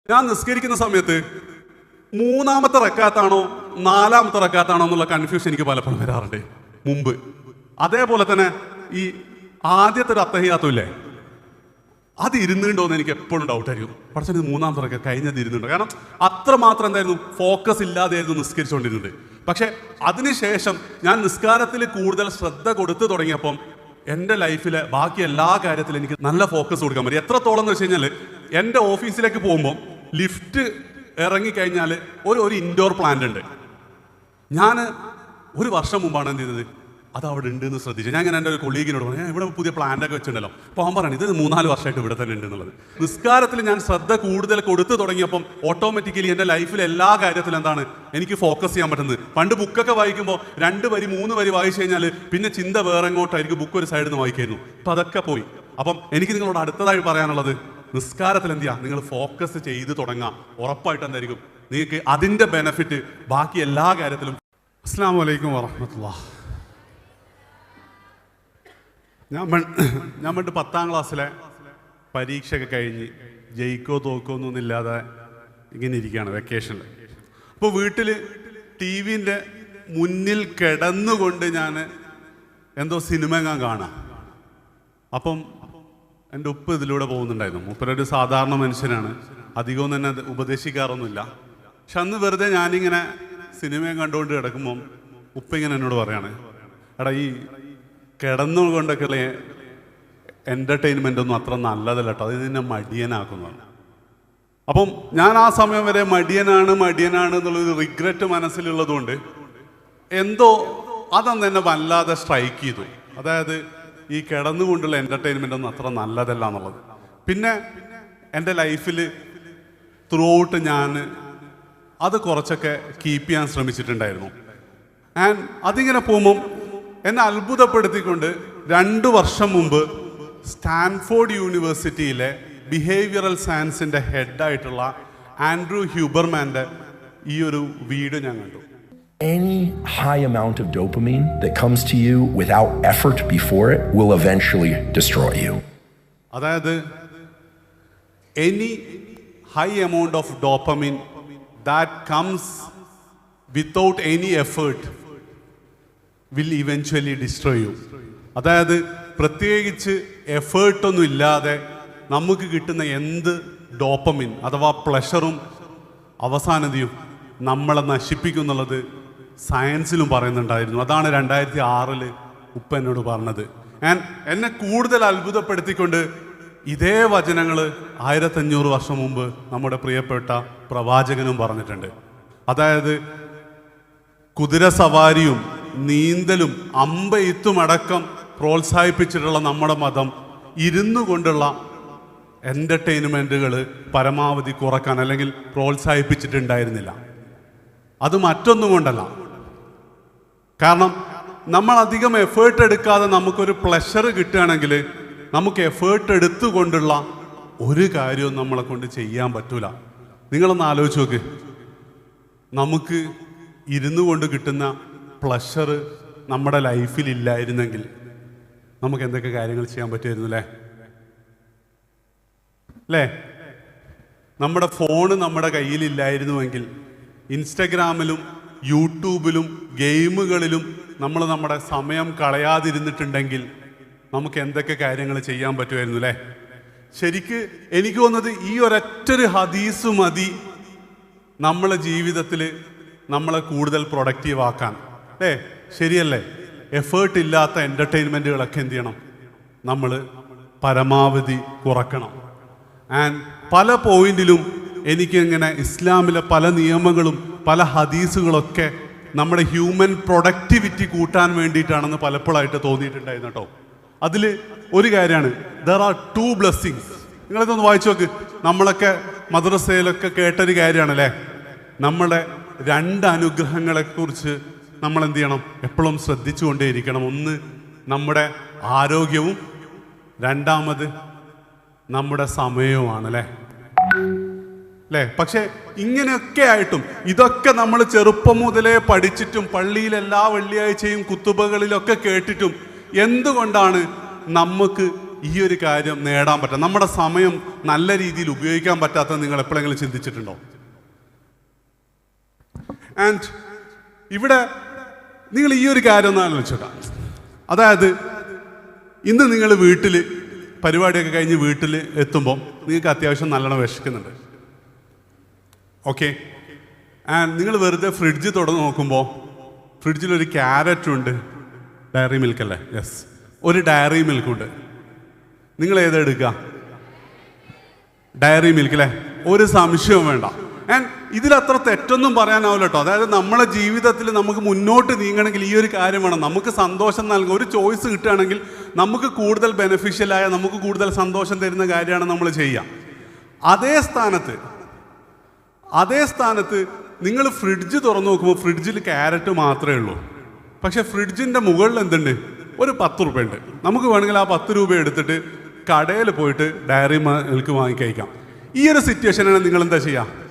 ഞാൻ നിസ്കരിക്കുന്ന സമയത്ത് മൂന്നാമത്തെ റക്കാത്താണോ നാലാമത്തെ റക്കാത്താണോ എന്നുള്ള കൺഫ്യൂഷൻ എനിക്ക് പലപ്പോഴും വരാറുണ്ട് മുമ്പ്. അതേപോലെ തന്നെ ഈ ആദ്യത്തെ ഒരു അത്തഹിയാത്തുമില്ലേ, അത് ഇരുന്നുണ്ടോയെന്ന് എനിക്ക് എപ്പോഴും ഡൗട്ടായിരിക്കും. പക്ഷേ ഇത് മൂന്നാമത്തെ റക്ക കഴിഞ്ഞത് ഇരുന്നുണ്ടോ, കാരണം അത്രമാത്രം എന്തായിരുന്നു ഫോക്കസ് ഇല്ലാതെയായിരുന്നു നിസ്കരിച്ചുകൊണ്ടിരുന്നത്. പക്ഷെ അതിനുശേഷം ഞാൻ നിസ്കാരത്തിൽ കൂടുതൽ ശ്രദ്ധ കൊടുത്തു തുടങ്ങിയപ്പം എൻ്റെ ലൈഫിലെ ബാക്കി എല്ലാ കാര്യത്തിലും എനിക്ക് നല്ല ഫോക്കസ് കൊടുക്കാൻ പറ്റും. എത്രത്തോളം എന്ന് വെച്ച് കഴിഞ്ഞാൽ എൻ്റെ ഓഫീസിലേക്ക് പോകുമ്പോൾ ലിഫ്റ്റ് ഇറങ്ങിക്കഴിഞ്ഞാൽ ഒരു ഇൻഡോർ പ്ലാന്റ് ഉണ്ട്. ഞാൻ ഒരു വർഷം മുമ്പാണ് എന്ത് ചെയ്തത്, അത് അവിടെ ഉണ്ട് എന്ന് ശ്രദ്ധിച്ചു. ഞാൻ എൻ്റെ ഒരു കൊളീഗിനോട് പറഞ്ഞു, ഞാൻ ഇവിടെ പുതിയ പ്ലാന്റൊക്കെ വെച്ചിട്ടുണ്ടല്ലോ. അപ്പോൾ അവൻ പറഞ്ഞു, ഇത് 3-4 വർഷമായിട്ട് ഇവിടെ തന്നെ ഉണ്ട് എന്നുള്ളത്. നിസ്കാരത്തിൽ ഞാൻ ശ്രദ്ധ കൂടുതൽ കൊടുത്തു തുടങ്ങിയപ്പം ഓട്ടോമാറ്റിക്കലി എൻ്റെ ലൈഫിലെ എല്ലാ കാര്യത്തിലും എന്താണ് എനിക്ക് ഫോക്കസ് ചെയ്യാൻ പറ്റുന്നത്. പണ്ട് ബുക്കൊക്കെ വായിക്കുമ്പോൾ 2 വരി 3 വരി വായിച്ചു കഴിഞ്ഞാൽ പിന്നെ ചിന്ത വേറെ എങ്ങോട്ടായിരിക്കും, ബുക്ക് ഒരു സൈഡിൽ നിന്ന് വായിക്കായിരുന്നു. അപ്പം അതൊക്കെ പോയി. അപ്പം എനിക്ക് നിങ്ങളോട് അടുത്തതായി പറയാനുള്ളത്, നിസ്കാരത്തിൽ എന്ത് ചെയ്യുക, നിങ്ങൾ ഫോക്കസ് ചെയ്ത് തുടങ്ങുക. ഉറപ്പായിട്ട് എന്തായിരിക്കും നിങ്ങൾക്ക് അതിൻ്റെ ബെനിഫിറ്റ് ബാക്കി എല്ലാ കാര്യത്തിലും. അസ്സലാമു അലൈക്കും വറഹ്മത്തുള്ളാഹി. ഞാൻ പണ്ട് 10ാം ക്ലാസ്സിലെ പരീക്ഷയൊക്കെ കഴിഞ്ഞ് ജയിക്കോ തോക്കോ ഒന്നുമില്ലാതെ ഇങ്ങനെ ഇരിക്കുകയാണ് വെക്കേഷനിൽ. അപ്പോൾ വീട്ടിൽ TV-ൻ്റെ മുന്നിൽ കിടന്നുകൊണ്ട് ഞാൻ എന്തോ സിനിമ ഞാൻ കാണാം. അപ്പം എൻ്റെ ഉപ്പ് ഇതിലൂടെ പോകുന്നുണ്ടായിരുന്നു. മൂപ്പരൊരു സാധാരണ മനുഷ്യനാണ്, അധികവും തന്നെ ഉപദേശിക്കാറൊന്നുമില്ല. പക്ഷെ അന്ന് വെറുതെ ഞാനിങ്ങനെ സിനിമയും കണ്ടുകൊണ്ട് കിടക്കുമ്പം ഉപ്പ ഇങ്ങനെ എന്നോട് പറയാണ്, എടാ ഈ കിടന്നുകൊണ്ടൊക്കെയുള്ള എൻ്റർടൈൻമെൻ്റ് ഒന്നും അത്ര നല്ലതല്ല കേട്ടോ, അത് നിന്നെ മടിയനാക്കുന്നതാണ്. അപ്പം ഞാൻ ആ സമയം വരെ മടിയനാണ് എന്നുള്ളൊരു റിഗ്രറ്റ് മനസ്സിലുള്ളതുകൊണ്ട് എന്തോ അതന്ന് എന്നെ വല്ലാതെ സ്ട്രൈക്ക് ചെയ്തു. അതായത് ഈ കിടന്നുകൊണ്ടുള്ള എൻ്റർടൈൻമെൻ്റ് ഒന്നും അത്ര നല്ലതല്ല എന്നുള്ളത്. പിന്നെ എൻ്റെ ലൈഫിൽ ത്രൂ ഔട്ട് ഞാൻ അത് കുറച്ചൊക്കെ കീപ്പ് ചെയ്യാൻ ശ്രമിച്ചിട്ടുണ്ടായിരുന്നു. ആൻഡ് അതിങ്ങനെ പോകുമ്പം എന്നെ അത്ഭുതപ്പെടുത്തിക്കൊണ്ട് 2 വർഷം മുമ്പ് സ്റ്റാൻഫോർഡ് യൂണിവേഴ്സിറ്റിയിലെ ബിഹേവിയറൽ സയൻസിൻ്റെ ഹെഡായിട്ടുള്ള ആൻഡ്രൂ ഹ്യൂബർമാൻ്റെ ഈ ഒരു വീഡിയോ ഞാൻ കണ്ടു. Any high amount of dopamine that comes to you without effort before it will eventually destroy you. അതായത് any high amount of dopamine that comes without any effort will eventually destroy you. അതായത് പ്രത്യേകിച്ച് എഫേർട്ടൊന്നും ഇല്ലാതെ നമുക്ക് കിട്ടുന്ന എന്ത് dopamine അഥവാ പ്ലഷറും അവസാനതയും നമ്മളെ നശിപ്പിക്കുന്നുള്ളത് സയൻസിലും പറയുന്നുണ്ടായിരുന്നു. അതാണ് 2006 ഉപ്പ എന്നോട് പറഞ്ഞത്. എന്നെ കൂടുതൽ അത്ഭുതപ്പെടുത്തിക്കൊണ്ട് ഇതേ വചനങ്ങൾ 1500 വർഷം മുമ്പ് നമ്മുടെ പ്രിയപ്പെട്ട പ്രവാചകനും പറഞ്ഞിട്ടുണ്ട്. അതായത് കുതിരസവാരിയും നീന്തലും അമ്പെയ്ത്തും അടക്കം പ്രോത്സാഹിപ്പിച്ചിട്ടുള്ള നമ്മുടെ മതം ഇരുന്നു കൊണ്ടുള്ള എൻ്റർടൈൻമെൻറ്റുകൾ പരമാവധി കുറക്കാൻ അല്ലെങ്കിൽ പ്രോത്സാഹിപ്പിച്ചിട്ടുണ്ടായിരുന്നില്ല. അത് മറ്റൊന്നും കൊണ്ടല്ല, കാരണം നമ്മൾ അധികം എഫേർട്ട് എടുക്കാതെ നമുക്കൊരു പ്ലഷർ കിട്ടുകയാണെങ്കിൽ നമുക്ക് എഫേർട്ട് എടുത്തുകൊണ്ടുള്ള ഒരു കാര്യവും നമ്മളെ കൊണ്ട് ചെയ്യാൻ പറ്റൂല. നിങ്ങളൊന്ന് ആലോചിച്ച് നോക്ക്, നമുക്ക് ഇരുന്നു കൊണ്ട് കിട്ടുന്ന പ്ലഷർ നമ്മുടെ ലൈഫിൽ ഇല്ലായിരുന്നെങ്കിൽ നമുക്ക് എന്തൊക്കെ കാര്യങ്ങൾ ചെയ്യാൻ പറ്റുമായിരുന്നു അല്ലേ? നമ്മുടെ ഫോണ് നമ്മുടെ കയ്യിലില്ലായിരുന്നുവെങ്കിൽ ഇൻസ്റ്റഗ്രാമിലും യൂട്യൂബിലും ഗെയിമുകളിലും നമ്മൾ നമ്മുടെ സമയം കളയാതിരുന്നിട്ടുണ്ടെങ്കിൽ നമുക്ക് എന്തൊക്കെ കാര്യങ്ങൾ ചെയ്യാൻ പറ്റുമായിരുന്നു അല്ലേ? ശരിക്ക് എനിക്ക് തോന്നുന്നത് ഈ ഒരൊറ്റൊരു ഹദീസ് മതി നമ്മളെ ജീവിതത്തിൽ നമ്മളെ കൂടുതൽ പ്രൊഡക്റ്റീവ് ആക്കാൻ അല്ലേ? ശരിയല്ലേ? എഫേർട്ട് ഇല്ലാത്ത എൻ്റർടൈൻമെൻറ്റുകളൊക്കെ എന്ത് ചെയ്യണം, നമ്മൾ പരമാവധി കുറക്കണം. ആൻഡ് പല പോയിന്റിലും എനിക്കിങ്ങനെ ഇസ്ലാമിലെ പല നിയമങ്ങളും പല ഹദീസുകളൊക്കെ നമ്മുടെ ഹ്യൂമൻ പ്രൊഡക്ടിവിറ്റി കൂട്ടാൻ വേണ്ടിയിട്ടാണെന്ന് പലപ്പോഴായിട്ട് തോന്നിയിട്ടുണ്ടായിരുന്നു കേട്ടോ. അതിൽ ഒരു കാര്യമാണ്, ദർ ആർ 2 blessings. നിങ്ങളിതൊന്ന് വായിച്ചു നോക്ക്. നമ്മളൊക്കെ മദ്രസയിലൊക്കെ കേട്ടൊരു കാര്യമാണല്ലേ, നമ്മുടെ 2 അനുഗ്രഹങ്ങളെക്കുറിച്ച് നമ്മൾ എന്ത് ചെയ്യണം, എപ്പോഴും ശ്രദ്ധിച്ചുകൊണ്ടേയിരിക്കണം. ഒന്ന് നമ്മുടെ ആരോഗ്യവും, രണ്ടാമത് നമ്മുടെ സമയവുമാണ് അല്ലേ? പക്ഷെ ഇങ്ങനെയൊക്കെ ആയിട്ടും ഇതൊക്കെ നമ്മൾ ചെറുപ്പം മുതലേ പഠിച്ചിട്ടും പള്ളിയിൽ എല്ലാ വെള്ളിയാഴ്ചയും കുത്തുബകളിലൊക്കെ കേട്ടിട്ടും എന്തുകൊണ്ടാണ് നമുക്ക് ഈ ഒരു കാര്യം നേടാൻ പറ്റാം, നമ്മുടെ സമയം നല്ല രീതിയിൽ ഉപയോഗിക്കാൻ പറ്റാത്തത് നിങ്ങൾ എപ്പോഴെങ്കിലും ചിന്തിച്ചിട്ടുണ്ടോ? ആൻഡ് ഇവിടെ നിങ്ങൾ ഈ ഒരു കാര്യം ഒന്ന് ആലോചിച്ചോട്ടാ. അതായത് ഇന്ന് നിങ്ങൾ വീട്ടിൽ പരിപാടിയൊക്കെ കഴിഞ്ഞ് വീട്ടിൽ എത്തുമ്പോൾ നിങ്ങൾക്ക് അത്യാവശ്യം നല്ലോണം വിശക്കുന്നുണ്ട്. ഓക്കെ, ആൻഡ് നിങ്ങൾ വെറുതെ ഫ്രിഡ്ജ് തുറന്ന് നോക്കുമ്പോൾ ഫ്രിഡ്ജിലൊരു ക്യാരറ്റുണ്ട്, ഡയറി മിൽക്ക് അല്ലേ? യെസ്, ഒരു ഡയറി മിൽക്കുണ്ട്. നിങ്ങൾ ഏതാ എടുക്കുക? ഡയറി മിൽക്ക് അല്ലേ? ഒരു സംശയവും വേണ്ട. ആൻഡ് ഇതിലത്ര തെറ്റൊന്നും പറയാനാവില്ല കേട്ടോ. അതായത് നമ്മളെ ജീവിതത്തിൽ നമുക്ക് മുന്നോട്ട് നീങ്ങണമെങ്കിൽ ഈ ഒരു കാര്യം വേണം. നമുക്ക് സന്തോഷം നൽകുക, ഒരു ചോയ്സ് കിട്ടുകയാണെങ്കിൽ നമുക്ക് കൂടുതൽ ബെനിഫിഷ്യലായ, നമുക്ക് കൂടുതൽ സന്തോഷം തരുന്ന കാര്യമാണ് നമ്മൾ ചെയ്യുക. അതേ സ്ഥാനത്ത് നിങ്ങൾ ഫ്രിഡ്ജ് തുറന്നു നോക്കുമ്പോൾ ഫ്രിഡ്ജിൽ ക്യാരറ്റ് മാത്രമേ ഉള്ളൂ. പക്ഷെ ഫ്രിഡ്ജിൻ്റെ മുകളിൽ എന്തുണ്ട്? ഒരു 10 രൂപ ഉണ്ട്. നമുക്ക് വേണമെങ്കിൽ ആ 10 രൂപ എടുത്തിട്ട് കടയിൽ പോയിട്ട് ഡയറി മിൽക്ക് വാങ്ങി കഴിക്കാം. ഈ ഒരു സിറ്റുവേഷനാണ് നിങ്ങൾ എന്താ ചെയ്യുക?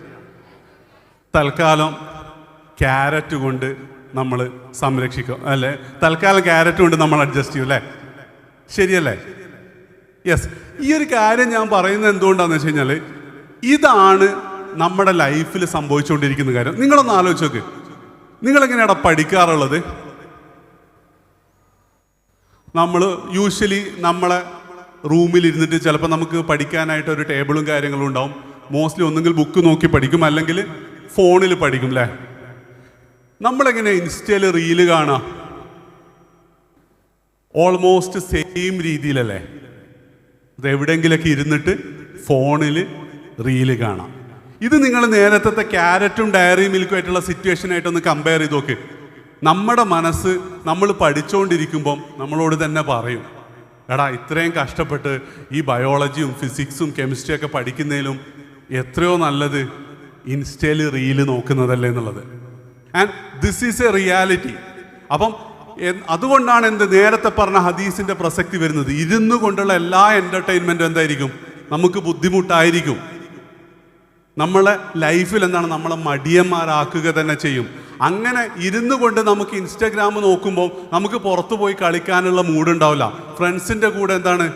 തൽക്കാലം ക്യാരറ്റ് കൊണ്ട് നമ്മൾ സംരക്ഷിക്കും അല്ലേ? തൽക്കാലം ക്യാരറ്റ് കൊണ്ട് നമ്മൾ അഡ്ജസ്റ്റ് ചെയ്യും അല്ലേ? ശരിയല്ലേ? യെസ്. ഈ ഒരു കാര്യം ഞാൻ പറയുന്നത് എന്തുകൊണ്ടാണെന്ന് വെച്ച് കഴിഞ്ഞാൽ ഇതാണ് നമ്മുടെ ലൈഫിൽ സംഭവിച്ചുകൊണ്ടിരിക്കുന്ന കാര്യം. നിങ്ങളൊന്ന് ആലോചിച്ച് നോക്ക്. നിങ്ങളെങ്ങനെയാണ് പഠിക്കാറുള്ളത്? നമ്മൾ യൂഷ്വലി നമ്മളെ റൂമിലിരുന്നിട്ട് ചിലപ്പോൾ നമുക്ക് പഠിക്കാനായിട്ട് ഒരു ടേബിളും കാര്യങ്ങളും ഉണ്ടാവും. മോസ്റ്റ്ലി ഒന്നുകിൽ ബുക്ക് നോക്കി പഠിക്കും, അല്ലെങ്കിൽ ഫോണിൽ പഠിക്കും അല്ലേ? നമ്മളെങ്ങനെ ഇൻസ്റ്റയിൽ റീല് കാണുക? ഓൾമോസ്റ്റ് സെയിം രീതിയിലല്ലേ? അത് എവിടെയെങ്കിലൊക്കെ ഇരുന്നിട്ട് ഫോണിൽ റീല് കാണാം. ഇത് നിങ്ങൾ നേരത്തെ ക്യാരറ്റും ഡയറി മിൽക്കും ആയിട്ടുള്ള സിറ്റുവേഷനായിട്ടൊന്ന് കമ്പയർ ചെയ്ത് നോക്ക്. നമ്മുടെ മനസ്സ് നമ്മൾ പഠിച്ചുകൊണ്ടിരിക്കുമ്പം നമ്മളോട് തന്നെ പറയും, എടാ ഇത്രയും കഷ്ടപ്പെട്ട് ഈ ബയോളജിയും ഫിസിക്സും കെമിസ്ട്രിയും ഒക്കെ പഠിക്കുന്നതിലും എത്രയോ നല്ലത് ഇൻസ്റ്റയിൽ റീല് നോക്കുന്നതല്ലേ എന്നുള്ളത്. And this is A reality. അപ്പം അതുകൊണ്ടാണ് നേരത്തെ പറഞ്ഞ ഹദീസിന്റെ പ്രസക്തി വരുന്നത്. ഇരുന്നു കൊണ്ടുള്ള എല്ലാ എൻ്റർടൈൻമെൻറ്റും എന്തായിരിക്കും? നമുക്ക് ബുദ്ധിമുട്ടായിരിക്കും. നമ്മളെ ലൈഫിൽ എന്താണ്? നമ്മളെ മടിയന്മാരാക്കുക തന്നെ ചെയ്യും. അങ്ങനെ ഇരുന്നു കൊണ്ട് നമുക്ക് ഇൻസ്റ്റഗ്രാം നോക്കുമ്പോൾ നമുക്ക് പുറത്തു പോയി കളിക്കാനുള്ള മൂഡുണ്ടാവില്ല. ഫ്രണ്ട്സിൻ്റെ കൂടെ എന്താണ്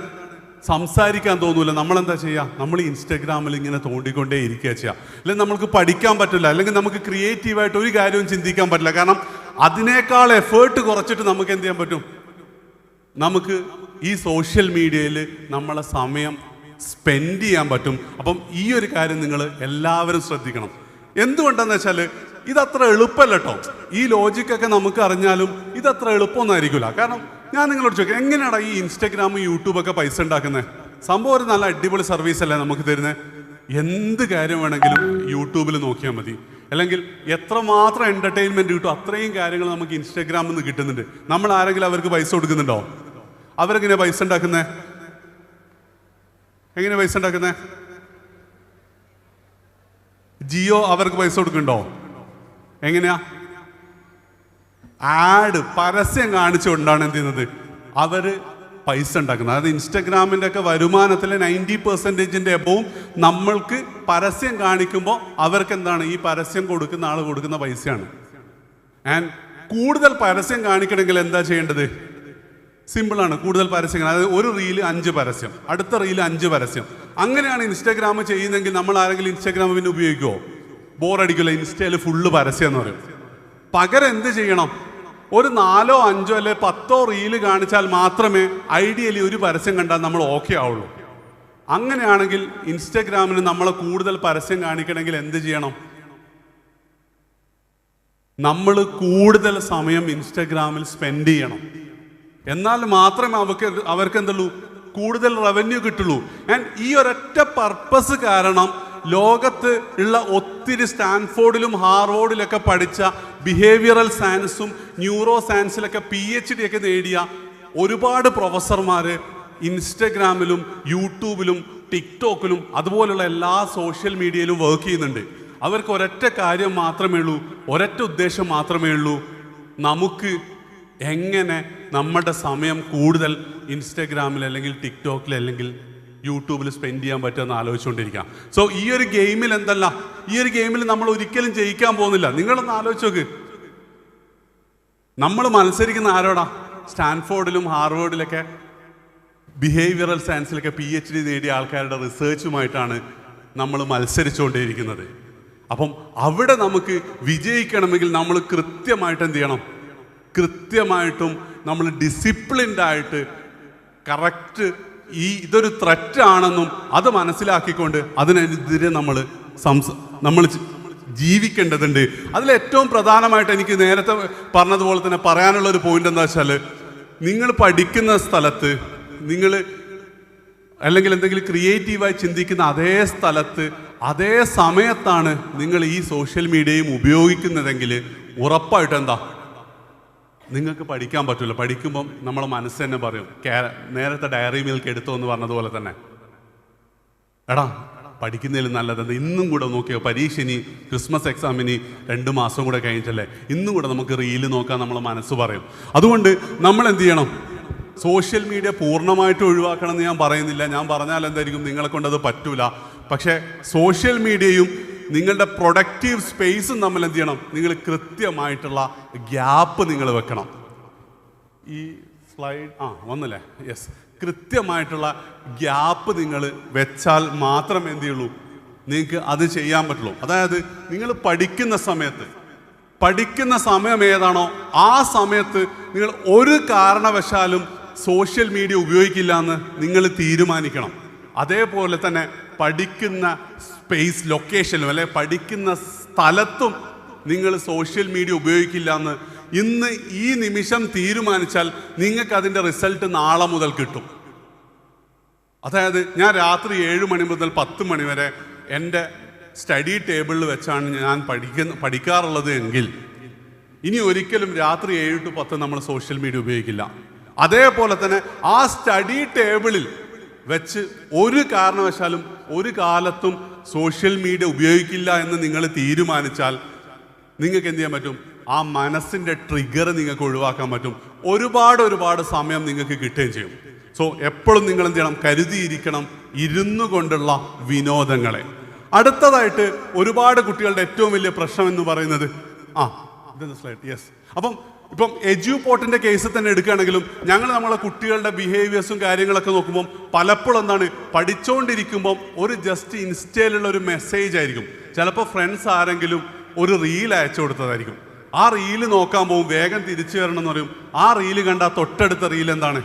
സംസാരിക്കാൻ തോന്നൂല. നമ്മളെന്താ ചെയ്യുക? നമ്മൾ ഇൻസ്റ്റഗ്രാമിൽ ഇങ്ങനെ തോണ്ടിക്കൊണ്ടേ ഇരിക്കുക ചെയ്യുക. അല്ലെങ്കിൽ നമുക്ക് പഠിക്കാൻ പറ്റില്ല, അല്ലെങ്കിൽ നമുക്ക് ക്രിയേറ്റീവായിട്ട് ഒരു കാര്യവും ചിന്തിക്കാൻ പറ്റില്ല. കാരണം അതിനേക്കാൾ എഫേർട്ട് കുറച്ചിട്ട് നമുക്ക് എന്ത് ചെയ്യാൻ പറ്റും? നമുക്ക് ഈ സോഷ്യൽ മീഡിയയിൽ നമ്മളെ സമയം സ്പെൻഡ് ചെയ്യാൻ പറ്റും. അപ്പം ഈ ഒരു കാര്യം നിങ്ങൾ എല്ലാവരും ശ്രദ്ധിക്കണം. എന്തുകൊണ്ടാന്ന് വെച്ചാൽ ഇതത്ര എളുപ്പമല്ല കേട്ടോ. ഈ ലോജിക്കൊക്കെ നമുക്ക് അറിഞ്ഞാലും ഇതത്ര എളുപ്പമൊന്നും ആയിരിക്കില്ല. കാരണം ഞാൻ നിങ്ങളോട് ചോദിക്കാം, എങ്ങനെയാണ് ഈ ഇൻസ്റ്റഗ്രാമും യൂട്യൂബൊക്കെ പൈസ ഉണ്ടാക്കുന്നത്? സംഭവം ഒരു നല്ല അടിപൊളി സർവീസ് അല്ലേ നമുക്ക് തരുന്നത്? എന്ത് കാര്യം വേണമെങ്കിലും യൂട്യൂബിൽ നോക്കിയാൽ മതി. അല്ലെങ്കിൽ എത്രമാത്രം എൻ്റർടൈൻമെൻറ്റ് കിട്ടും അത്രയും കാര്യങ്ങൾ നമുക്ക് ഇൻസ്റ്റഗ്രാമിൽ നിന്ന് കിട്ടുന്നുണ്ട്. നമ്മൾ ആരെങ്കിലും അവർക്ക് പൈസ കൊടുക്കുന്നുണ്ടോ? അവരെങ്ങനെയാണ് പൈസ ഉണ്ടാക്കുന്നത്? എങ്ങനെയാണ് പൈസ ഉണ്ടാക്കുന്നത്? ജിയോ അവർക്ക് പൈസ കൊടുക്കുന്നുണ്ടോ? എങ്ങനെയാ? ആഡ്, പരസ്യം കാണിച്ചുകൊണ്ടാണ് എന്ത് ചെയ്യുന്നത്? അവർ പൈസ ഉണ്ടാക്കുന്നത്. അതായത് ഇൻസ്റ്റഗ്രാമിൻ്റെ ഒക്കെ വരുമാനത്തിലെ 90% എബവും നമ്മൾക്ക് പരസ്യം കാണിക്കുമ്പോൾ അവർക്ക് എന്താണ്? ഈ പരസ്യം കൊടുക്കുന്ന ആൾ കൊടുക്കുന്ന പൈസയാണ്. ആൻഡ് കൂടുതൽ പരസ്യം കാണിക്കണമെങ്കിൽ എന്താ ചെയ്യേണ്ടത്? സിമ്പിളാണ്. കൂടുതൽ പരസ്യങ്ങൾ, അതായത് ഒരു റീല് 5 പരസ്യം, അടുത്ത റീല് 5 പരസ്യം. അങ്ങനെയാണ് ഇൻസ്റ്റഗ്രാം ചെയ്യുന്നതെങ്കിൽ നമ്മൾ ആരെങ്കിലും ഇൻസ്റ്റഗ്രാം പിന്നെ ഉപയോഗിക്കുമോ? ബോറടിക്കില്ല. ഇൻസ്റ്റയിൽ ഫുള്ള് പരസ്യം എന്ന് പറയും. പകരം എന്ത് ചെയ്യണം? ഒരു 4, 5 അല്ലെ 10 റീല് കാണിച്ചാൽ മാത്രമേ ഐഡിയലി ഒരു പരസ്യം കണ്ടാൽ നമ്മൾ ഓക്കെ ആവുള്ളൂ. അങ്ങനെയാണെങ്കിൽ ഇൻസ്റ്റഗ്രാമിന് നമ്മളെ കൂടുതൽ പരസ്യം കാണിക്കണമെങ്കിൽ എന്ത് ചെയ്യണം? നമ്മൾ കൂടുതൽ സമയം ഇൻസ്റ്റഗ്രാമിൽ സ്പെൻഡ് ചെയ്യണം. എന്നാൽ മാത്രമേ അവർക്ക് എന്തുള്ളൂ? കൂടുതൽ റവന്യൂ കിട്ടുള്ളൂ. ആൻഡ് ഈ ഒരൊറ്റ പർപ്പസ് കാരണം ലോകത്ത് ഉള്ള ഒത്തിരി സ്റ്റാൻഫോർഡിലും ഹാർവാർഡിലൊക്കെ പഠിച്ച ബിഹേവിയറൽ സയൻസും ന്യൂറോ സയൻസിലൊക്കെ PhD ഒക്കെ നേടിയ ഒരുപാട് പ്രൊഫസർമാർ ഇൻസ്റ്റഗ്രാമിലും യൂട്യൂബിലും ടിക്ടോക്കിലും അതുപോലുള്ള എല്ലാ സോഷ്യൽ മീഡിയയിലും വർക്ക് ചെയ്യുന്നുണ്ട്. അവർക്ക് ഒരൊറ്റ കാര്യം മാത്രമേ ഉള്ളൂ, ഒരൊറ്റ ഉദ്ദേശം മാത്രമേ ഉള്ളൂ: നമുക്ക് എങ്ങനെ നമ്മുടെ സമയം കൂടുതൽ ഇൻസ്റ്റഗ്രാമിൽ അല്ലെങ്കിൽ ടിക്ടോക്കിൽ അല്ലെങ്കിൽ യൂട്യൂബിൽ സ്പെൻഡ് ചെയ്യാൻ പറ്റുമെന്ന് ആലോചിച്ചുകൊണ്ടിരിക്കാം. സോ ഈ ഒരു ഗെയിമിൽ എന്തല്ല, ഈ ഒരു ഗെയിമിൽ നമ്മൾ ഒരിക്കലും ജയിക്കാൻ പോകുന്നില്ല. നിങ്ങളൊന്ന് ആലോചിച്ച് നോക്ക്. നമ്മൾ മത്സരിക്കുന്ന ആരോടാ? സ്റ്റാൻഫോർഡിലും ഹാർവാർഡിലൊക്കെ ബിഹേവിയറൽ സയൻസിലൊക്കെ PhD നേടിയ ആൾക്കാരുടെ റിസർച്ചുമായിട്ടാണ് നമ്മൾ മത്സരിച്ചുകൊണ്ടേയിരിക്കുന്നത്. അപ്പം അവിടെ നമുക്ക് വിജയിക്കണമെങ്കിൽ നമ്മൾ കൃത്യമായിട്ട് എന്ത് ചെയ്യണം? കൃത്യമായിട്ടും നമ്മൾ ഡിസിപ്ലിൻഡ് ആയിട്ട് കറക്റ്റ് ഇതൊരു ത്രെറ്റാണെന്നും അത് മനസ്സിലാക്കിക്കൊണ്ട് അതിനെതിരെ നമ്മൾ ജീവിക്കേണ്ടതുണ്ട്. അതിലേറ്റവും പ്രധാനമായിട്ട് എനിക്ക് നേരത്തെ പറഞ്ഞതുപോലെ തന്നെ പറയാനുള്ള ഒരു പോയിന്റ് എന്താ വെച്ചാൽ, നിങ്ങൾ പഠിക്കുന്ന സ്ഥലത്ത് നിങ്ങൾ അല്ലെങ്കിൽ എന്തെങ്കിലും ക്രിയേറ്റീവായി ചിന്തിക്കുന്ന അതേ സ്ഥലത്ത് അതേ സമയത്താണ് നിങ്ങൾ ഈ സോഷ്യൽ മീഡിയയും ഉപയോഗിക്കുന്നതെങ്കിൽ ഉറപ്പായിട്ട് എന്താ നിങ്ങൾക്ക് പഠിക്കാൻ പറ്റില്ല. പഠിക്കുമ്പം നമ്മളെ മനസ്സ് തന്നെ പറയും, നേരത്തെ ഡയറി മിൽക്ക് എടുത്തോ എന്ന് പറഞ്ഞതുപോലെ തന്നെ, എടാ പഠിക്കുന്നതിൽ നല്ലത് ഇന്നും കൂടെ നോക്കിയോ, പരീക്ഷ ഇനി ക്രിസ്മസ് എക്സാമിന് 2 മാസം കൂടെ കഴിഞ്ഞിട്ടല്ലേ, ഇന്നും കൂടെ നമുക്ക് റീല് നോക്കാൻ നമ്മളെ മനസ്സ് പറയും. അതുകൊണ്ട് നമ്മൾ എന്ത് ചെയ്യണം? സോഷ്യൽ മീഡിയ പൂർണ്ണമായിട്ട് ഒഴിവാക്കണം എന്ന് ഞാൻ പറയുന്നില്ല. ഞാൻ പറഞ്ഞാൽ എന്തായിരിക്കും, നിങ്ങളെ കൊണ്ടത് പറ്റൂല. പക്ഷേ സോഷ്യൽ മീഡിയയും നിങ്ങളുടെ പ്രൊഡക്റ്റീവ് സ്പേസും തമ്മിൽ എന്ത് ചെയ്യണം? നിങ്ങൾ കൃത്യമായിട്ടുള്ള ഗ്യാപ്പ് നിങ്ങൾ വെക്കണം. ഈ സ്ലൈഡ് വന്നില്ലേ? യെസ്. കൃത്യമായിട്ടുള്ള ഗ്യാപ്പ് നിങ്ങൾ വെച്ചാൽ മാത്രമേ എന്ത് ചെയ്യുള്ളൂ, നിങ്ങൾക്ക് അത് ചെയ്യാൻ പറ്റുള്ളൂ. അതായത് നിങ്ങൾ പഠിക്കുന്ന സമയം ഏതാണോ ആ സമയത്ത് നിങ്ങൾ ഒരു കാരണവശാലും സോഷ്യൽ മീഡിയ ഉപയോഗിക്കില്ല എന്ന് നിങ്ങൾ തീരുമാനിക്കണം. അതേപോലെ തന്നെ പഠിക്കുന്ന സ്പേസ് ലൊക്കേഷനിലും അല്ലെ പഠിക്കുന്ന സ്ഥലത്തും നിങ്ങൾ സോഷ്യൽ മീഡിയ ഉപയോഗിക്കില്ല എന്ന് ഇന്ന് ഈ നിമിഷം തീരുമാനിച്ചാൽ നിങ്ങൾക്ക് അതിൻ്റെ റിസൾട്ട് നാളെ മുതൽ കിട്ടും. അതായത് ഞാൻ രാത്രി 7 മണി മുതൽ 10 മണി വരെ എൻ്റെ സ്റ്റഡി ടേബിളിൽ വെച്ചാണ് ഞാൻ പഠിക്കാറുള്ളത് എങ്കിൽ ഇനി ഒരിക്കലും രാത്രി 7 to 10 നമ്മൾ സോഷ്യൽ മീഡിയ ഉപയോഗിക്കില്ല. അതേപോലെ തന്നെ ആ സ്റ്റഡി ടേബിളിൽ വെച്ച് ഒരു കാരണവശാലും ഒരു കാലത്തും സോഷ്യൽ മീഡിയ ഉപയോഗിക്കില്ല എന്ന് നിങ്ങൾ തീരുമാനിച്ചാൽ നിങ്ങൾക്ക് എന്ത് ചെയ്യാൻ പറ്റും? ആ മനസ്സിൻ്റെ ട്രിഗർ നിങ്ങൾക്ക് ഒഴിവാക്കാൻ പറ്റും. ഒരുപാട് സമയം നിങ്ങൾക്ക് കിട്ടുകയും ചെയ്യും. സോ എപ്പോഴും നിങ്ങൾ എന്ത് ചെയ്യണം? കരുതിയിരിക്കണം ഇരുന്നു കൊണ്ടുള്ള വിനോദങ്ങളെ. അടുത്തതായിട്ട് ഒരുപാട് കുട്ടികളുടെ ഏറ്റവും വലിയ പ്രശ്നം എന്ന് പറയുന്നത് ഇതെന്താ സ്ലൈഡ്? യെസ്. ഇപ്പം എജ്യൂപോർട്ടിൻ്റെ കേസ് തന്നെ എടുക്കുകയാണെങ്കിലും ഞങ്ങൾ നമ്മളെ കുട്ടികളുടെ ബിഹേവിയേഴ്സും കാര്യങ്ങളൊക്കെ നോക്കുമ്പം പലപ്പോഴും എന്താണ്, പഠിച്ചുകൊണ്ടിരിക്കുമ്പം ഒരു ജസ്റ്റ് ഇൻസ്റ്റയിലുള്ള ഒരു മെസ്സേജ് ആയിരിക്കും, ചിലപ്പോൾ ഫ്രണ്ട്സ് ആരെങ്കിലും ഒരു റീൽ അയച്ചു കൊടുത്തതായിരിക്കും. ആ റീല് നോക്കാൻ പോകും, വേഗം തിരിച്ചു വരണം എന്ന് പറയും. ആ റീല് കണ്ടാൽ തൊട്ടടുത്ത റീൽ എന്താണ്,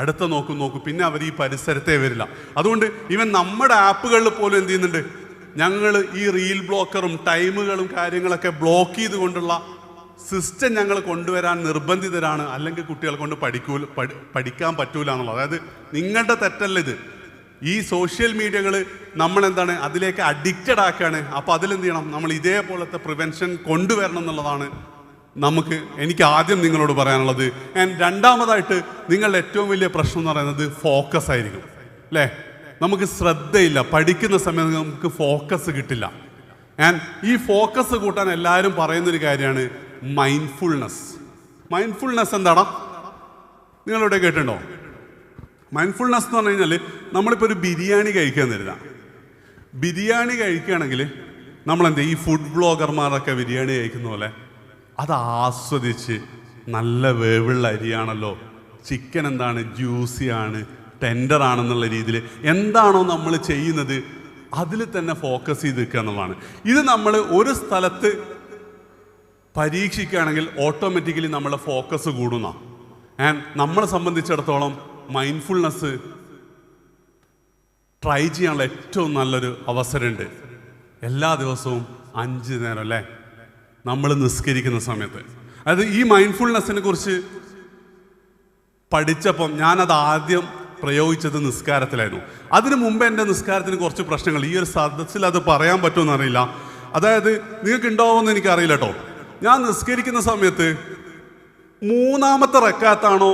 അടുത്ത നോക്കും. പിന്നെ അവർ ഈ പരിസരത്തേ വരില്ല. അതുകൊണ്ട് ഇവൻ നമ്മുടെ ആപ്പുകളിൽ പോലും എന്ത് ചെയ്യുന്നുണ്ട്, ഞങ്ങൾ ഈ റീൽ ബ്ലോക്കറും ടൈമുകളും കാര്യങ്ങളൊക്കെ ബ്ലോക്ക് ചെയ്തുകൊണ്ടുള്ള സിസ്റ്റം ഞങ്ങൾ കൊണ്ടുവരാൻ നിർബന്ധിതരാണ്. അല്ലെങ്കിൽ കുട്ടികളെ കൊണ്ട് പഠിക്കാൻ പറ്റൂല എന്നുള്ളത്. അതായത് നിങ്ങളുടെ തെറ്റല്ല ഇത്. ഈ സോഷ്യൽ മീഡിയകൾ നമ്മളെന്താണ് അതിലേക്ക് അഡിക്റ്റഡ് ആക്കുകയാണ്. അപ്പോൾ അതിലെന്ത് ചെയ്യണം? നമ്മൾ ഇതേപോലത്തെ പ്രിവെൻഷൻ കൊണ്ടുവരണം എന്നുള്ളതാണ് എനിക്ക് ആദ്യം നിങ്ങളോട് പറയാനുള്ളത്. രണ്ടാമതായിട്ട് നിങ്ങളുടെ ഏറ്റവും വലിയ പ്രശ്നം എന്ന് പറയുന്നത് ഫോക്കസ് ആയിരിക്കും അല്ലേ? നമുക്ക് ശ്രദ്ധയില്ല, പഠിക്കുന്ന സമയത്ത് നമുക്ക് ഫോക്കസ് കിട്ടില്ല. ഈ ഫോക്കസ് കൂട്ടാൻ എല്ലാവരും പറയുന്നൊരു കാര്യമാണ് മൈൻഡ്ഫുൾനെസ് എന്താടാ? നിങ്ങളിവിടെ കേട്ടിട്ടുണ്ടോ? മൈൻഡ്ഫുൾനെസ് എന്ന് പറഞ്ഞു കഴിഞ്ഞാൽ നമ്മളിപ്പോൾ ഒരു ബിരിയാണി കഴിക്കാൻ തരുതാം. ബിരിയാണി കഴിക്കുകയാണെങ്കിൽ നമ്മളെന്താ, ഈ ഫുഡ് ബ്ലോഗർമാരൊക്കെ ബിരിയാണി കഴിക്കുന്ന പോലെ അത് ആസ്വദിച്ച്, നല്ല വേവുള്ള അരിയാണല്ലോ, ചിക്കൻ എന്താണ് ജ്യൂസിയാണ്, ടെൻഡർ ആണെന്നുള്ള രീതിയിൽ എന്താണോ നമ്മൾ ചെയ്യുന്നത് അതിൽ തന്നെ ഫോക്കസ് ചെയ്ത് നിൽക്കുക എന്നുള്ളതാണ്. ഇത് നമ്മൾ ഒരു സ്ഥലത്ത് പരീക്ഷിക്കുകയാണെങ്കിൽ ഓട്ടോമാറ്റിക്കലി നമ്മുടെ ഫോക്കസ് കൂടുന്ന. നമ്മളെ സംബന്ധിച്ചിടത്തോളം മൈൻഡ്ഫുൾനെസ് ട്രൈ ചെയ്യാനുള്ള ഏറ്റവും നല്ലൊരു അവസരമുണ്ട്. എല്ലാ ദിവസവും 5 നേരം അല്ലേ നമ്മൾ നിസ്കരിക്കുന്ന സമയത്ത്. അതായത് ഈ മൈൻഡ്ഫുൾനെസ്സിനെ കുറിച്ച് പഠിച്ചപ്പം ഞാനത് ആദ്യം പ്രയോഗിച്ചത് നിസ്കാരത്തിലായിരുന്നു. അതിനു മുമ്പ് എൻ്റെ നിസ്കാരത്തിന് കുറച്ച് പ്രശ്നങ്ങൾ, ഈ ഒരു സദസ്സിൽ അത് പറയാൻ പറ്റുമെന്ന് അറിയില്ല. അതായത് നിങ്ങൾക്ക് ഉണ്ടാവുമെന്ന് എനിക്കറിയില്ല കേട്ടോ. ഞാൻ നിസ്കരിക്കുന്ന സമയത്ത് 3-ാമത്തെ റക്കാത്താണോ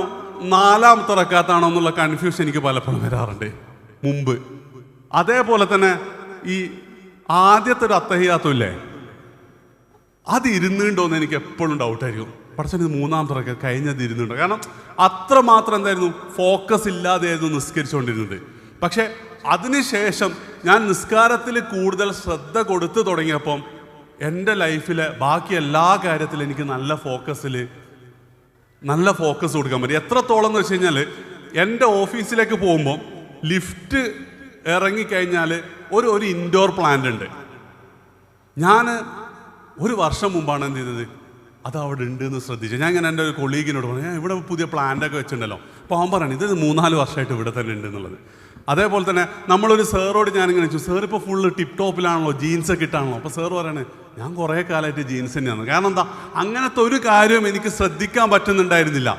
4-ാമത്തെ റക്കാത്താണോ എന്നുള്ള കൺഫ്യൂഷൻ എനിക്ക് പലപ്പോഴും വരാറുണ്ട് മുമ്പ്. അതേപോലെ തന്നെ ഈ ആദ്യത്തെ ഒരു അത്തഹിയാത്തുമില്ലേ, അത് ഇരുന്നുണ്ടോയെന്ന് എനിക്ക് എപ്പോഴും ഡൗട്ടായിരിക്കും. പക്ഷേ ഇത് 3-ാമത്തെ റക്കാത്ത് കഴിഞ്ഞത് ഇരുന്നുണ്ടോ? കാരണം അത്രമാത്രം എന്തായിരുന്നു, ഫോക്കസ് ഇല്ലാതെയായിരുന്നു നിസ്കരിച്ചുകൊണ്ടിരുന്നത്. പക്ഷെ അതിനുശേഷം ഞാൻ നിസ്കാരത്തിൽ കൂടുതൽ ശ്രദ്ധ കൊടുത്തു തുടങ്ങിയപ്പം എൻ്റെ ലൈഫിലെ ബാക്കി എല്ലാ കാര്യത്തിലും എനിക്ക് നല്ല ഫോക്കസ് കൊടുക്കാൻ പറ്റും. എത്രത്തോളം എന്ന് വെച്ച് കഴിഞ്ഞാൽ എൻ്റെ ഓഫീസിലേക്ക് പോകുമ്പോൾ ലിഫ്റ്റ് ഇറങ്ങിക്കഴിഞ്ഞാൽ ഒരു ഇൻഡോർ പ്ലാന്റ് ഉണ്ട്. ഞാൻ ഒരു വർഷം മുമ്പാണ് എന്ത് ചെയ്തത്, അത് അവിടെ ഉണ്ട് എന്ന് ശ്രദ്ധിച്ചു. ഞാൻ ഇങ്ങനെ എൻ്റെ ഒരു കൊളീഗിനോട് പറഞ്ഞു, ഞാൻ ഇവിടെ പുതിയ പ്ലാന്റൊക്കെ വെച്ചിട്ടുണ്ടല്ലോ. അപ്പോൾ അവൻ പറയണം ഇത് 3-4 വർഷമായിട്ട് ഇവിടെ തന്നെ ഉണ്ട് എന്നുള്ളത്. അതേപോലെ തന്നെ നമ്മളൊരു സാറോട് ഞാനിങ്ങനെ ചോദിച്ചു, സാർ ഇപ്പോൾ ഫുള്ള് ടിപ്പ് ടോപ്പിലാണല്ലോ, ജീൻസൊക്കെ ഇട്ടാണല്ലോ. അപ്പോൾ സാർ പറയണേ ഞാൻ കുറേ കാലമായിട്ട് ജീൻസ് തന്നെയാണ്. കാരണം എന്താ, അങ്ങനത്തെ ഒരു കാര്യവും എനിക്ക് ശ്രദ്ധിക്കാൻ പറ്റുന്നുണ്ടായിരുന്നില്ല.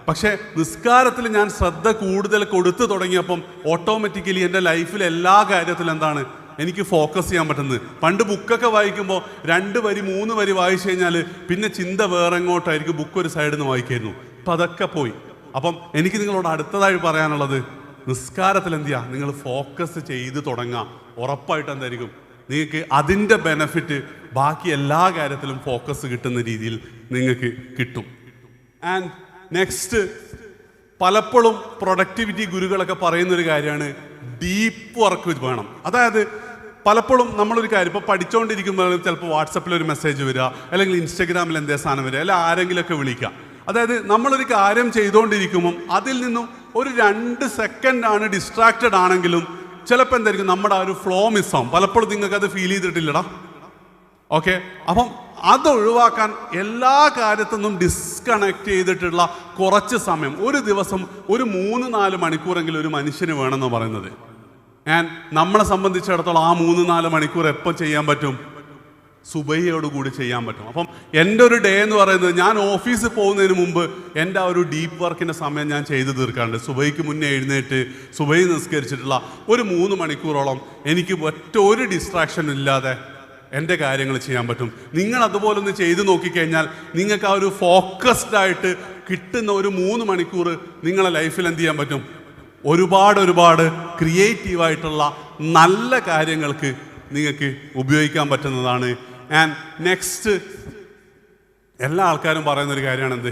പക്ഷേ നിസ്കാരത്തിൽ ഞാൻ ശ്രദ്ധ കൂടുതൽ കൊടുത്തു തുടങ്ങിയപ്പം ഓട്ടോമാറ്റിക്കലി എൻ്റെ ലൈഫിൽ എല്ലാ കാര്യത്തിലും എന്താണ് എനിക്ക് ഫോക്കസ് ചെയ്യാൻ പറ്റുന്നത്. പണ്ട് ബുക്കൊക്കെ വായിക്കുമ്പോൾ 2 വരി 3 വരി വായിച്ചു കഴിഞ്ഞാൽ പിന്നെ ചിന്ത വേറെ എങ്ങോട്ടായിരിക്കും, ബുക്ക് ഒരു സൈഡിൽ നിന്ന് വായിക്കായിരുന്നു. അപ്പം അതൊക്കെ പോയി. അപ്പം എനിക്ക് നിങ്ങളോട് അടുത്തതായി പറയാനുള്ളത്, നിസ്കാരത്തിൽ എന്ത് ചെയ്യുക, നിങ്ങൾ ഫോക്കസ് ചെയ്ത് തുടങ്ങുക. ഉറപ്പായിട്ട് എന്തായിരിക്കും നിങ്ങൾക്ക് അതിൻ്റെ ബെനഫിറ്റ് ബാക്കി എല്ലാ കാര്യത്തിലും ഫോക്കസ് കിട്ടുന്ന രീതിയിൽ നിങ്ങൾക്ക് കിട്ടും. ആൻഡ് നെക്സ്റ്റ്, പലപ്പോഴും പ്രൊഡക്ടിവിറ്റി ഗുരുക്കളൊക്കെ പറയുന്നൊരു കാര്യമാണ് ഡീപ്പ് വർക്ക് വേണം. അതായത് പലപ്പോഴും നമ്മളൊരു കാര്യം ഇപ്പോൾ പഠിച്ചുകൊണ്ടിരിക്കുമ്പോൾ ചിലപ്പോൾ വാട്സപ്പിൽ ഒരു മെസ്സേജ് വരിക, അല്ലെങ്കിൽ ഇൻസ്റ്റഗ്രാമിൽ എന്തേ സാധനം വരിക, അല്ലെങ്കിൽ ആരെങ്കിലുമൊക്കെ വിളിക്കുക. അതായത് നമ്മളൊരു കാര്യം ചെയ്തുകൊണ്ടിരിക്കുമ്പം അതിൽ നിന്നും ഒരു 2 സെക്കൻഡാണ് ഡിസ്ട്രാക്റ്റഡ് ആണെങ്കിലും ചിലപ്പോൾ എന്തായിരിക്കും നമ്മുടെ ആ ഒരു ഫ്ലോ മിസ്സാവും. പലപ്പോഴും നിങ്ങൾക്ക് അത് ഫീൽ ചെയ്തിട്ടില്ലടാ. ഓക്കെ, അപ്പം അത് ഒഴിവാക്കാൻ എല്ലാ കാര്യത്തിൽ നിന്നും ഡിസ്കണക്ട് ചെയ്തിട്ടുള്ള കുറച്ച് സമയം, ഒരു ദിവസം ഒരു 3-4 മണിക്കൂറെങ്കിലും ഒരു മനുഷ്യന് വേണമെന്ന് പറയുന്നത്. നമ്മളെ സംബന്ധിച്ചിടത്തോളം ആ 3-4 മണിക്കൂർ എപ്പോൾ ചെയ്യാൻ പറ്റും? സുബഹിയോടുകൂടി ചെയ്യാൻ പറ്റും. അപ്പം എൻ്റെ ഒരു ഡേ എന്ന് പറയുന്നത്, ഞാൻ ഓഫീസിൽ പോകുന്നതിന് മുമ്പ് എൻ്റെ ആ ഒരു ഡീപ്പ് വർക്കിൻ്റെ സമയം ഞാൻ ചെയ്തു തീർക്കാറുണ്ട്. സുബഹിക്ക് മുന്നേ എഴുന്നേറ്റ് സുബഹി നിസ്കരിച്ചിട്ടുള്ള ഒരു 3 മണിക്കൂറോളം എനിക്ക് ഒരു ഡിസ്ട്രാക്ഷൻ ഇല്ലാതെ എൻ്റെ കാര്യങ്ങൾ ചെയ്യാൻ പറ്റും. നിങ്ങൾ അതുപോലെ ഒന്ന് ചെയ്തു നോക്കിക്കഴിഞ്ഞാൽ നിങ്ങൾക്ക് ആ ഒരു ഫോക്കസ്ഡ് ആയിട്ട് കിട്ടുന്ന ഒരു 3 മണിക്കൂർ നിങ്ങളെ ലൈഫിൽ എന്ത് ചെയ്യാൻ പറ്റും? ഒരുപാട് ക്രിയേറ്റീവായിട്ടുള്ള നല്ല കാര്യങ്ങൾക്ക് നിങ്ങൾക്ക് ഉപയോഗിക്കാൻ പറ്റുന്നതാണ്. ആൻഡ് നെക്സ്റ്റ്, എല്ലാ ആൾക്കാരും പറയുന്നൊരു കാര്യമാണ് എന്ത്,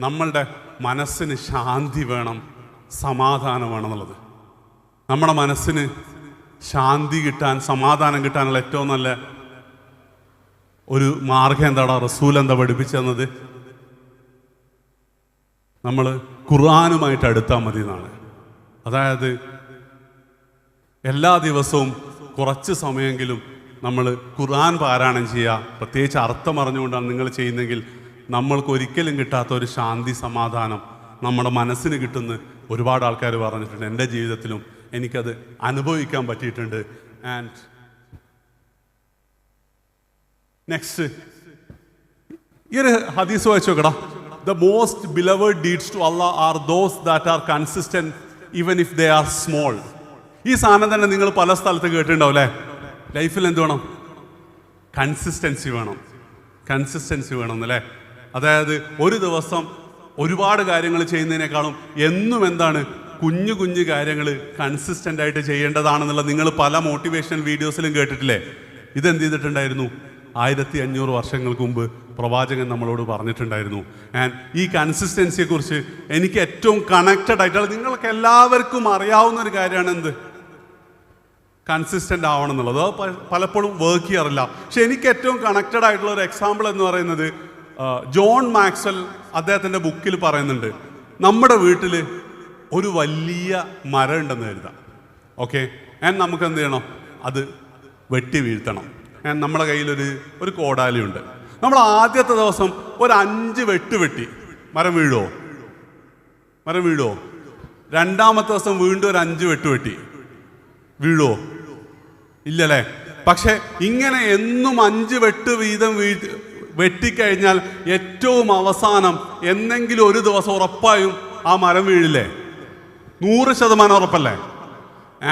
നമ്മളുടെ മനസ്സിന് ശാന്തി വേണം, സമാധാനം വേണം എന്നുള്ളത്. നമ്മുടെ മനസ്സിന് ശാന്തി കിട്ടാൻ, സമാധാനം കിട്ടാനുള്ള ഏറ്റവും നല്ല ഒരു മാർഗം എന്താടാ, റസൂൽ എന്താ പഠിപ്പിച്ചു തന്നത്? നമ്മൾ ഖുർആനുമായിട്ട് അടുത്താൽ മതി എന്നാണ്. അതായത് എല്ലാ ദിവസവും കുറച്ച് സമയമെങ്കിലും നമ്മൾ ഖുർആൻ പാരായണം ചെയ്യുക. പ്രത്യേകിച്ച് അർത്ഥം അറിഞ്ഞുകൊണ്ടാണ് നിങ്ങൾ ചെയ്യുന്നതെങ്കിൽ നമ്മൾക്ക് ഒരിക്കലും കിട്ടാത്ത ഒരു ശാന്തി, സമാധാനം നമ്മുടെ മനസ്സിന് കിട്ടുന്ന ഒരുപാട് ആൾക്കാർ പറഞ്ഞിട്ടുണ്ട്. എൻ്റെ ജീവിതത്തിലും എനിക്കത് അനുഭവിക്കാൻ പറ്റിയിട്ടുണ്ട്. ആൻഡ് നെക്സ്റ്റ്, ഈ ഒരു ഹദീസ് വായിച്ചു നോക്കടാ. The most beloved deeds to Allah are those that are consistent even if they are small. ഈ സാധനം തന്നെ നിങ്ങൾ പല സ്ഥലത്ത് കേട്ടിട്ടുണ്ടാവും അല്ലേ? ലൈഫിൽ എന്ത് വേണം? കൺസിസ്റ്റൻസി വേണം. കൺസിസ്റ്റൻസി വേണം എന്നല്ലേ? അതായത് ഒരു ദിവസം ഒരുപാട് കാര്യങ്ങൾ ചെയ്യുന്നതിനേക്കാളും എന്നും എന്താണ് കുഞ്ഞു കുഞ്ഞു കാര്യങ്ങൾ കൺസിസ്റ്റൻ്റ് ആയിട്ട് ചെയ്യേണ്ടതാണെന്നുള്ള നിങ്ങൾ പല മോട്ടിവേഷണൽ വീഡിയോസിലും കേട്ടിട്ടില്ലേ? ഇതെന്ത് ചെയ്തിട്ടുണ്ടായിരുന്നു? 1500 വർഷങ്ങൾക്ക് മുമ്പ് പ്രവാചകൻ നമ്മളോട് പറഞ്ഞിട്ടുണ്ടായിരുന്നു. ആൻഡ് ഈ കൺസിസ്റ്റൻസിയെക്കുറിച്ച് എനിക്ക് ഏറ്റവും കണക്റ്റഡ് ആയിട്ടുള്ള, നിങ്ങൾക്ക് എല്ലാവർക്കും അറിയാവുന്ന ഒരു കാര്യമാണ് എന്ത്? കൺസിസ്റ്റൻ്റ് ആവണം എന്നുള്ളത്. അത് പലപ്പോഴും വർക്ക് ചെയ്യാറില്ല. പക്ഷെ എനിക്ക് ഏറ്റവും കണക്റ്റഡ് ആയിട്ടുള്ള ഒരു എക്സാമ്പിൾ എന്ന് പറയുന്നത് ജോൺ മാക്സ്വെൽ അദ്ദേഹത്തിൻ്റെ ബുക്കിൽ പറയുന്നുണ്ട്. നമ്മുടെ വീട്ടിൽ ഒരു വലിയ മരം ഉണ്ടെന്ന് കരുതാം. ഓക്കെ, ആൻഡ് നമുക്ക് എന്ത് ചെയ്യണം? അത് വെട്ടി വീഴ്ത്തണം. നമ്മുടെ കയ്യിലൊരു കോടാലിയുണ്ട്. നമ്മൾ ആദ്യത്തെ ദിവസം ഒരു 5 വെട്ടി മരം വീഴുമോ? മരം വീഴുമോ? രണ്ടാമത്തെ ദിവസം വീണ്ടും ഒരു 5 വെട്ടി വീഴുമോ? ഇല്ലല്ലേ? പക്ഷെ ഇങ്ങനെ എന്നും 5 വെട്ട് വീതം വെട്ടിക്കഴിഞ്ഞാൽ ഏറ്റവും അവസാനം എന്നെങ്കിലും ഒരു ദിവസം ഉറപ്പായും ആ മരം വീഴില്ലേ? 100% ഉറപ്പല്ലേ?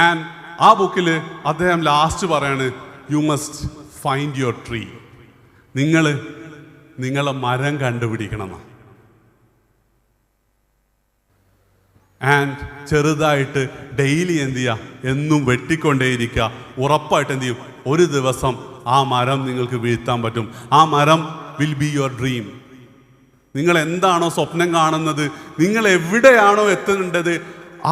ആൻഡ് ആ ബുക്കിൽ അദ്ദേഹം ലാസ്റ്റ് പറയാണ്, you must find your tree. നിങ്ങളെ മരം കണ്ടുപിടിക്കണം. ആൻഡ് ചെറുതായിട്ട് ഡെയിലി എന്ത് ചെയ്യുക? എന്നും വെട്ടിക്കൊണ്ടേയിരിക്കുക. ഉറപ്പായിട്ട് എന്ത് ചെയ്യും? ഒരു ദിവസം ആ മരം നിങ്ങൾക്ക് വീഴ്ത്താൻ പറ്റും. ആ മരം വിൽ ബി യുവർ ഡ്രീം. നിങ്ങൾ എന്താണോ സ്വപ്നം കാണുന്നത്, നിങ്ങൾ എവിടെയാണോ എത്തേണ്ടത്,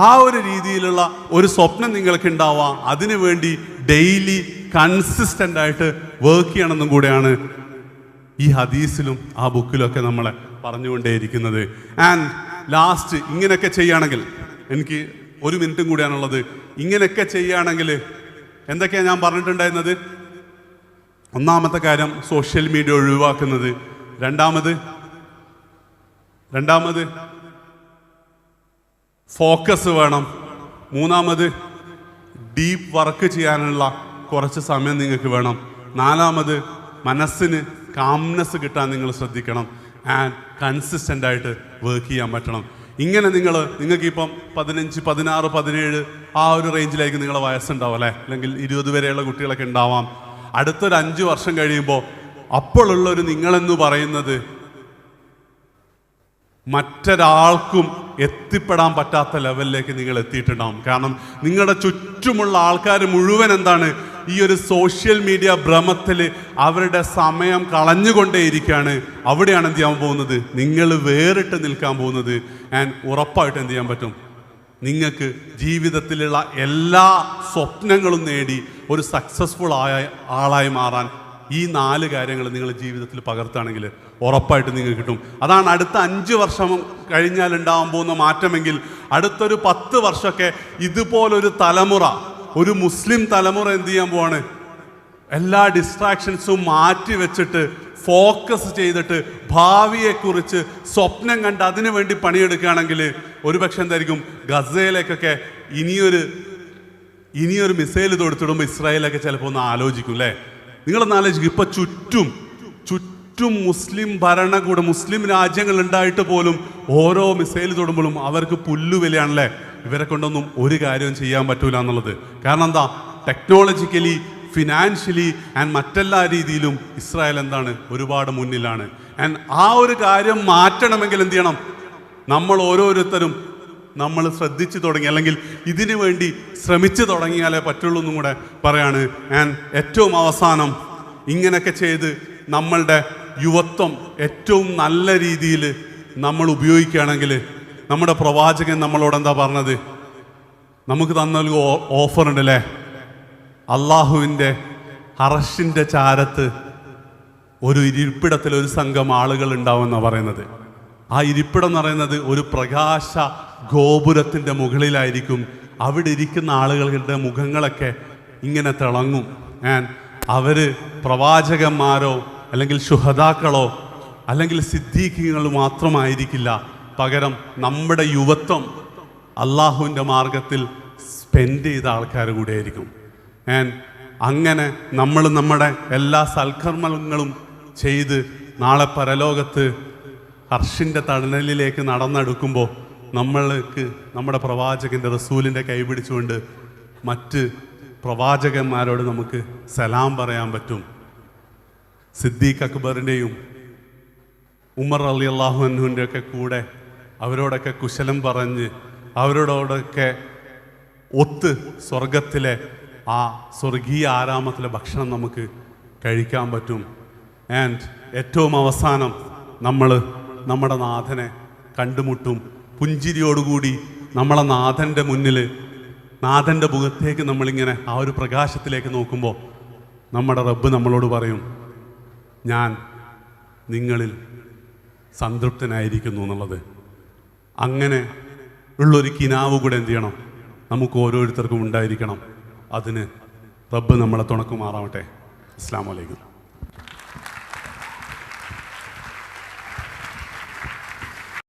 ആ ഒരു രീതിയിലുള്ള ഒരു സ്വപ്നം നിങ്ങൾക്ക് ഉണ്ടാവാം. അതിനുവേണ്ടി ഡെയിലി കൺസിസ്റ്റൻ്റ് ആയിട്ട് വർക്ക് ചെയ്യണമെന്നും കൂടെയാണ് ഈ ഹദീസിലും ആ ബുക്കിലൊക്കെ നമ്മളെ പറഞ്ഞുകൊണ്ടേയിരിക്കുന്നത്. ആൻഡ് ലാസ്റ്റ്, ഇങ്ങനെയൊക്കെ ചെയ്യുകയാണെങ്കിൽ എനിക്ക് 1 മിനിറ്റും കൂടിയാണുള്ളത്. ഇങ്ങനെയൊക്കെ ചെയ്യുകയാണെങ്കിൽ എന്തൊക്കെയാണ് ഞാൻ പറഞ്ഞിട്ടുണ്ടായിരുന്നത്? ഒന്നാമത്തെ കാര്യം സോഷ്യൽ മീഡിയ ഒഴിവാക്കുന്നത്. രണ്ടാമത് ഫോക്കസ് വേണം. മൂന്നാമത് ഡീപ്പ് വർക്ക് ചെയ്യാനുള്ള കുറച്ച് സമയം നിങ്ങൾക്ക് വേണം. നാലാമത് മനസ്സിന് കാംനെസ് കിട്ടാൻ നിങ്ങൾ ശ്രദ്ധിക്കണം. ആൻഡ് കൺസിസ്റ്റൻ്റ് ആയിട്ട് വർക്ക് ചെയ്യാൻ പറ്റണം. ഇങ്ങനെ നിങ്ങൾക്കിപ്പം 15, 16, 17 ആ ഒരു റേഞ്ചിലേക്ക് നിങ്ങളുടെ വയസ്സുണ്ടാവും അല്ലേ, അല്ലെങ്കിൽ 20 വരെയുള്ള കുട്ടികളൊക്കെ ഉണ്ടാവാം. അടുത്തൊരു 5 വർഷം കഴിയുമ്പോൾ അപ്പോഴുള്ളൊരു നിങ്ങളെന്ന് പറയുന്നത് മറ്റൊരാൾക്കും എത്തിപ്പെടാൻ പറ്റാത്ത ലെവലിലേക്ക് നിങ്ങൾ എത്തിയിട്ടുണ്ടാവും. കാരണം നിങ്ങളുടെ ചുറ്റുമുള്ള ആൾക്കാർ മുഴുവൻ എന്താണ്, ഈ ഒരു സോഷ്യൽ മീഡിയ ഭ്രമത്തിൽ അവരുടെ സമയം കളഞ്ഞുകൊണ്ടേയിരിക്കുകയാണ്. അവിടെയാണ് എന്ത് ചെയ്യാൻ പോകുന്നത്, നിങ്ങൾ വേറിട്ട് നിൽക്കാൻ പോകുന്നത്. ആൻഡ് ഉറപ്പായിട്ട് എന്ത് ചെയ്യാൻ പറ്റും, നിങ്ങൾക്ക് ജീവിതത്തിലുള്ള എല്ലാ സ്വപ്നങ്ങളും നേടി ഒരു സക്സസ്ഫുൾ ആളായി മാറാൻ ഈ 4 കാര്യങ്ങൾ നിങ്ങൾ ജീവിതത്തിൽ പകർത്തുകയാണെങ്കിൽ ഉറപ്പായിട്ട് നിങ്ങൾക്ക് കിട്ടും. അതാണ് അടുത്ത 5 വർഷം കഴിഞ്ഞാൽ ഉണ്ടാകാൻ പോകുന്ന മാറ്റമെങ്കിൽ അടുത്തൊരു 10 വർഷമൊക്കെ ഇതുപോലൊരു തലമുറ, ഒരു മുസ്ലിം തലമുറ എന്ത് ചെയ്യാൻ പോവാണ്, എല്ലാ ഡിസ്ട്രാക്ഷൻസും മാറ്റി വെച്ചിട്ട് ഫോക്കസ് ചെയ്തിട്ട് ഭാവിയെക്കുറിച്ച് സ്വപ്നം കണ്ട് അതിനു വേണ്ടി പണിയെടുക്കുകയാണെങ്കിൽ ഒരുപക്ഷെ എന്തായിരിക്കും, ഗസയിലേക്കൊക്കെ ഇനിയൊരു മിസൈൽ തൊടുത്തിടുമ്പോൾ ഇസ്രായേലൊക്കെ ചിലപ്പോൾ ഒന്ന് ആലോചിക്കും അല്ലേ. നിങ്ങളൊന്ന് ആലോചിക്കും, ഇപ്പൊ ചുറ്റും മുസ്ലിം ഭരണകൂടം, മുസ്ലിം രാജ്യങ്ങൾ ഉണ്ടായിട്ട് പോലും ഓരോ മിസൈൽ തൊടുമ്പോഴും അവർക്ക് പുല്ലുവിലയാണല്ലേ. ഇവരെ കൊണ്ടൊന്നും ഒരു കാര്യവും ചെയ്യാൻ പറ്റൂല എന്നുള്ളത്. കാരണം എന്താ, ടെക്നോളജിക്കലി, ഫിനാൻഷ്യലി ആൻഡ് മറ്റെല്ലാ രീതിയിലും ഇസ്രായേൽ എന്താണ്, ഒരുപാട് മുന്നിലാണ്. ആൻഡ് ആ ഒരു കാര്യം മാറ്റണമെങ്കിൽ എന്ത് ചെയ്യണം, നമ്മൾ ഓരോരുത്തരും ശ്രദ്ധിച്ചു തുടങ്ങി, അല്ലെങ്കിൽ ഇതിനു വേണ്ടി ശ്രമിച്ചു തുടങ്ങിയാലേ പറ്റുള്ളൂ എന്നും കൂടെ പറയാണ്. ആൻഡ് ഏറ്റവും അവസാനം ഇങ്ങനെയൊക്കെ ചെയ്ത് നമ്മളുടെ യുവത്വം ഏറ്റവും നല്ല രീതിയിൽ നമ്മൾ ഉപയോഗിക്കുകയാണെങ്കിൽ നമ്മുടെ പ്രവാചകൻ നമ്മളോട് എന്താ പറഞ്ഞത്, നമുക്ക് തന്നൊരു ഓഫർ ഉണ്ടല്ലേ, അള്ളാഹുവിൻ്റെ അർശിൻ്റെ ചാരത്ത് ഒരു ഇരിപ്പിടത്തിൽ ഒരു സംഘം ആളുകൾ ഉണ്ടാവുമെന്നാണ് പറയുന്നത്. ആ ഇരിപ്പിടം എന്ന് പറയുന്നത് ഒരു പ്രകാശ ഗോപുരത്തിൻ്റെ മുകളിലായിരിക്കും. അവിടെ ഇരിക്കുന്ന ആളുകളുടെ മുഖങ്ങളൊക്കെ ഇങ്ങനെ തിളങ്ങും. അവർ പ്രവാചകന്മാരോ അല്ലെങ്കിൽ ശുഹദാക്കളോ അല്ലെങ്കിൽ സിദ്ദീഖീങ്ങൾ മാത്രമായിരിക്കില്ല, പകരം നമ്മുടെ യുവത്വം അള്ളാഹുവിൻ്റെ മാർഗത്തിൽ സ്പെൻഡ് ചെയ്ത ആൾക്കാർ കൂടെ ആയിരിക്കും. അങ്ങനെ നമ്മൾ നമ്മുടെ എല്ലാ സൽക്കർമ്മങ്ങളും ചെയ്ത് നാളെ പരലോകത്ത് അർശിൻ്റെ തണലിലേക്ക് നടന്നെടുക്കുമ്പോൾ നമ്മൾക്ക് നമ്മുടെ പ്രവാചകൻ്റെ റസൂലിൻ്റെ കൈ പിടിച്ചുകൊണ്ട് മറ്റ് പ്രവാചകന്മാരോട് നമുക്ക് സലാം പറയാൻ പറ്റും. സിദ്ദീഖ് അക്ബറിൻ്റെയും ഉമർ റളിയല്ലാഹു അൻഹുവിൻ്റെ ഒക്കെ കൂടെ അവരോടൊക്കെ കുശലം പറഞ്ഞ് അവരോടൊക്കെ ഒത്ത് സ്വർഗത്തിലെ ആ സ്വർഗീയ ആരാമത്തിലെ ഭക്ഷണം നമുക്ക് കഴിക്കാൻ പറ്റും. ആൻഡ് ഏറ്റവും അവസാനം നമ്മൾ നമ്മുടെ നാഥനെ കണ്ടുമുട്ടും. പുഞ്ചിരിയോടുകൂടി നമ്മളെ നാഥൻ്റെ മുന്നിൽ, നാഥൻ്റെ മുഖത്തേക്ക് നമ്മളിങ്ങനെ ആ ഒരു പ്രകാശത്തിലേക്ക് നോക്കുമ്പോൾ നമ്മുടെ റബ്ബ് നമ്മളോട് പറയും, ഞാൻ നിങ്ങളിൽ സംതൃപ്തനായിരിക്കുന്നു എന്നുള്ളത്. അങ്ങനെ ഉള്ളൊരു കിനാവ് കൂടെ എന്ത് ചെയ്യണം, നമുക്ക് ഓരോരുത്തർക്കും ഉണ്ടായിരിക്കണം. അതിന് റബ്ബ് നമ്മളെ തുണക്കുമാറാവട്ടെ. അസ്സലാമു അലൈക്കും.